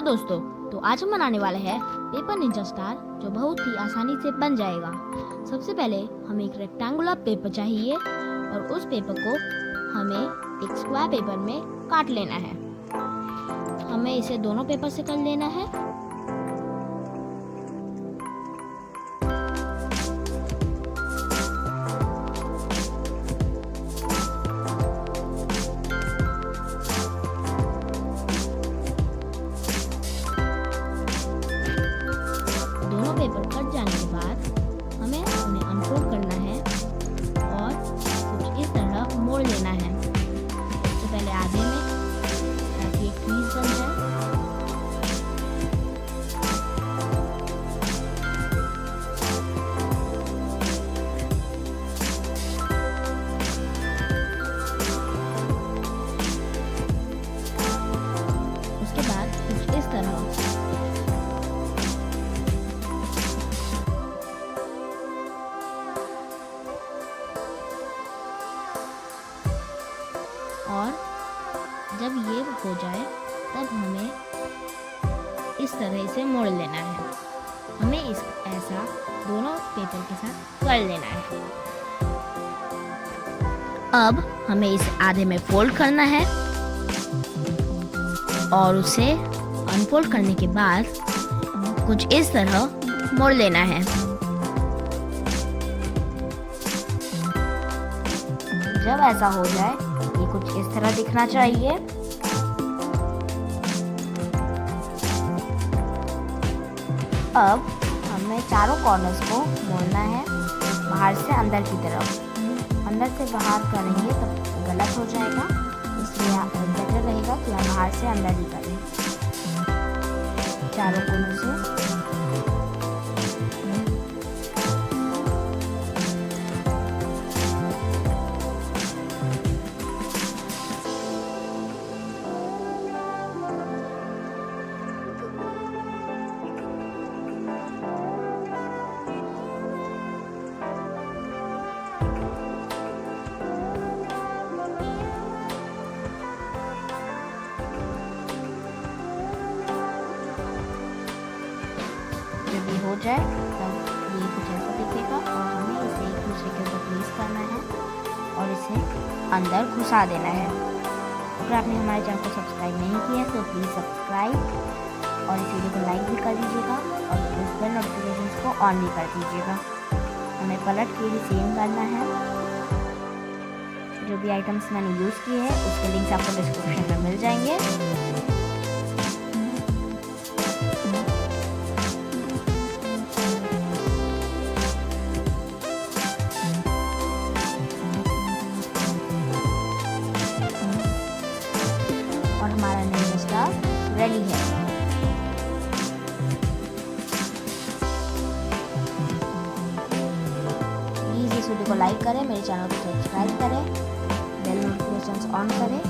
Hello दोस्तों, तो आज हम बनाने वाले हैं पेपर निंजा स्टार, जो बहुत ही आसानी से बन जाएगा। सबसे पहले हमें एक रेक्टेंगुलर पेपर चाहिए और उस पेपर को हमें एक स्क्वायर पेपर में काट लेना है। हमें इसे दोनों पेपर से कर लेना है। दोनों पेपर कट जाने के बाद हमें उन्हें अनफोल्ड करना है और कुछ इस तरह मोड़ लेना है। सबसे पहले आधे में, ताकि एक क्रीज बन जाए। उसके बाद कुछ इस तरह और जब ये हो जाए तब हमें इस तरह से मोड़ लेना है। हमें ऐसा दोनों पेपर के साथ कर लेना है। अब हमें इसे आधे में फोल्ड करना है और उसे अनफोल्ड करने के बाद कुछ इस तरह मोड़ लेना है। जब ऐसा हो जाए, ये कुछ इस तरह दिखना चाहिए। अब हमें चारों कॉर्नर्स को मोड़ना है, बाहर से अंदर की तरफ। अंदर से बाहर करेंगे तो गलत हो जाएगा, इसलिए बेटर रहेगा कि हम बाहर से अंदर ही करें। चारों कोनों से जब ये हो जाए तब ये कुछ ऐसा दिखेगा और हमें इसे एक दूसरे के ऊपर प्लेस करना है और इसे अंदर घुसा देना है। अगर आपने हमारे चैनल को सब्सक्राइब नहीं किया तो प्लीज़ सब्सक्राइब और इस वीडियो को लाइक भी कर दीजिएगा और उस बेल नोटिफिकेशंस को ऑन भी कर दीजिएगा। हमें पलट के भी सेम करना है। जो भी आइटम्स मैंने यूज़ किए हैं उसके लिंक्स आपको डिस्क्रिप्शन में मिल जाएंगे। और हमारा निंजा स्टार रेडी है। प्लीज़ इस वीडियो को लाइक करें, मेरे चैनल को सब्सक्राइब करें, बेल नोटिफिकेशंस ऑन करें